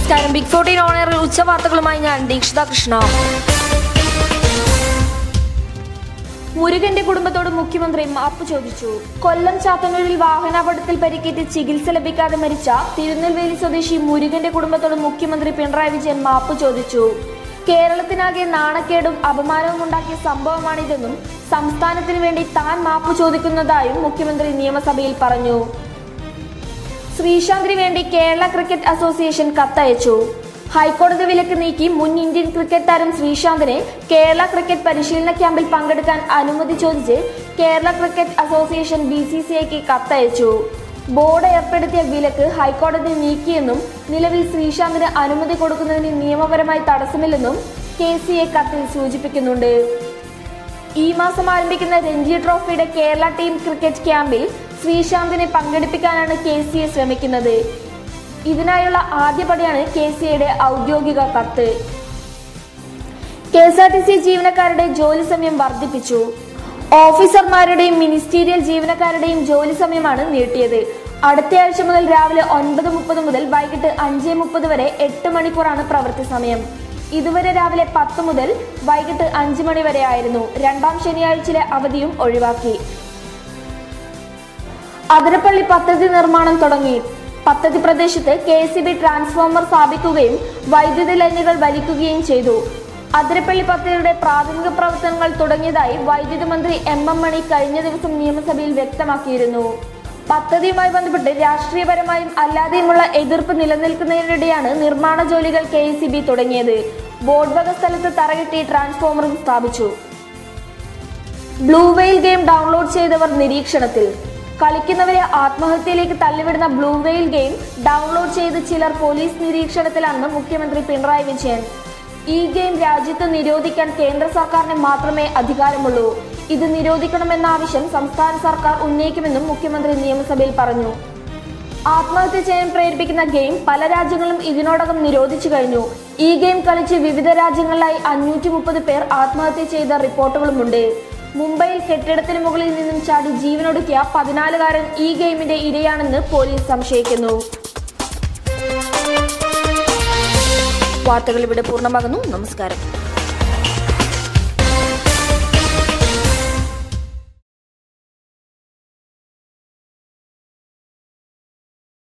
നമസ്കാരം. Big 14 on എയറിൽ ഉച്ചവാർത്തകളുമായി ഞാൻ ദീക്ഷിത കൃഷ്ണ. മുരുകന്റെ കുടുംബത്തോട് മുഖ്യമന്ത്രി മാപ്പ് ചോദിച്ചു. കൊല്ലം ചാത്തന്നൂരിൽ വാഹനാപകടത്തിൽ പരിക്കേറ്റ് ചികിത്സ ലഭിക്കാതെ മരിച്ച തിരുനെൽവേലി സ്വദേശി മുരുകന്റെ കുടുംബത്തോട് മുഖ്യമന്ത്രി പിണറായി വിജയൻ മാപ്പ് ചോദിച്ചു. കേരളത്തിനാകെ നാണക്കേടും അപമാനവും ഉണ്ടാക്കിയ സംഭവമാണിതെന്നും സംസ്ഥാനത്തിനു വേണ്ടി താൻ മാപ്പ് ചോദിക്കുന്നതായും മുഖ്യമന്ത്രി നിയമസഭയിൽ പറഞ്ഞു. ശ്രീശാന്തിന് വേണ്ടി കേരള ക്രിക്കറ്റ് അസോസിയേഷൻ കത്തയച്ചു. ഹൈക്കോടതി വിലക്ക് നീക്കി മുൻ ഇന്ത്യൻ ക്രിക്കറ്റ് താരം ശ്രീശാന്തിനെ കേരള ക്രിക്കറ്റ് പരിശീലന ക്യാമ്പിൽ പങ്കെടുക്കാൻ അനുമതി ചോദിച്ച് കേരള ക്രിക്കറ്റ് അസോസിയേഷൻ BCCIക്ക് കത്തയച്ചു. ബോർഡ് ഏർപ്പെടുത്തിയ വിലക്ക് ഹൈക്കോടതി നീക്കിയെന്നും നിലവിൽ ശ്രീശാന്തിന് അനുമതി കൊടുക്കുന്നതിന് നിയമപരമായി തടസ്സമില്ലെന്നും KCA കത്തിൽ സൂചിപ്പിക്കുന്നുണ്ട്. ഈ മാസം ആരംഭിക്കുന്ന രഞ്ജി ട്രോഫിയുടെ കേരള ടീം ക്രിക്കറ്റ് ക്യാമ്പിൽ ശ്രീശാന്തിനെ പങ്കെടുപ്പിക്കാനാണ് KCA ശ്രമിക്കുന്നത്. ഇതിനായുള്ള ആദ്യപടിയാണ് KCAയുടെ ഔദ്യോഗിക കത്ത്. KSRTC ജീവനക്കാരുടെ ജോലി സമയം വർദ്ധിപ്പിച്ചു. ഓഫീസർമാരുടെയും മിനിസ്റ്റീരിയൽ ജീവനക്കാരുടെയും ജോലി സമയമാണ് നീട്ടിയത്. അടുത്തയാഴ്ച മുതൽ രാവിലെ 9:30 മുതൽ വൈകിട്ട് 5:30 വരെ 8 മണിക്കൂറാണ് പ്രവൃത്തി സമയം. ഇതുവരെ രാവിലെ 10 മുതൽ വൈകിട്ട് 5 മണി വരെ ആയിരുന്നു. രണ്ടാം ശനിയാഴ്ചയിലെ അവധിയും ഒഴിവാക്കി. അതിരപ്പള്ളി പദ്ധതി നിർമ്മാണം തുടങ്ങി. പദ്ധതി പ്രദേശത്ത് KSEB ട്രാൻസ്ഫോമർ സ്ഥാപിക്കുകയും വൈദ്യുതി ലൈനുകൾ വലിക്കുകയും ചെയ്തു. അതിരപ്പള്ളി പദ്ധതിയുടെ പ്രാഥമിക പ്രവർത്തനങ്ങൾ തുടങ്ങിയതായി വൈദ്യുതി മന്ത്രി MM മണി കഴിഞ്ഞ ദിവസം നിയമസഭയിൽ വ്യക്തമാക്കിയിരുന്നു. പദ്ധതിയുമായി ബന്ധപ്പെട്ട് രാഷ്ട്രീയപരമായും അല്ലാതെയുമുള്ള എതിർപ്പ് നിലനിൽക്കുന്നതിനിടെയാണ് നിർമ്മാണ ജോലികൾ KSEB തുടങ്ങിയത്. ബോർഡ് വക സ്ഥലത്ത് തറകെട്ടി ട്രാൻസ്ഫോമറും സ്ഥാപിച്ചു. ബ്ലൂ വെയിൽ ഗെയിം ഡൗൺലോഡ് ചെയ്തവർ നിരീക്ഷണത്തിൽ. കളിക്കുന്നവരെ ആത്മഹത്യയിലേക്ക് തള്ളിവിടുന്ന ബ്ലൂ വെയിൽ ഗെയിം ഡൗൺലോഡ് ചെയ്ത് ചിലർ പോലീസ് നിരീക്ഷണത്തിലാണെന്ന് മുഖ്യമന്ത്രി പിണറായി വിജയൻ. ഈ ഗെയിം രാജ്യത്ത് നിരോധിക്കാൻ കേന്ദ്ര സർക്കാരിന് മാത്രമേ അധികാരമുള്ളൂ. ഇത് നിരോധിക്കണമെന്ന ആവശ്യം സംസ്ഥാന സർക്കാർ ഉന്നയിക്കുമെന്നും മുഖ്യമന്ത്രി നിയമസഭയിൽ പറഞ്ഞു. ആത്മഹത്യ ചെയ്യാൻ പ്രേരിപ്പിക്കുന്ന ഗെയിം പല രാജ്യങ്ങളും ഇതിനോടകം നിരോധിച്ചു കഴിഞ്ഞു. ഈ ഗെയിം കളിച്ച് വിവിധ രാജ്യങ്ങളിലായി 530 പേർ ആത്മഹത്യ ചെയ്ത റിപ്പോർട്ടുകളുമുണ്ട്. മുംബൈയിൽ കെട്ടിടത്തിന് മുകളിൽ നിന്നും ചാടി ജീവനൊടുക്കിയ 14-കാരൻ ഈ ഗെയിമിന്റെ ഇരയാണെന്ന് പോലീസ് സംശയിക്കുന്നു. വാർത്തകൾ ഇവിടെ പൂർണ്ണമാകുന്നു. നമസ്കാരം.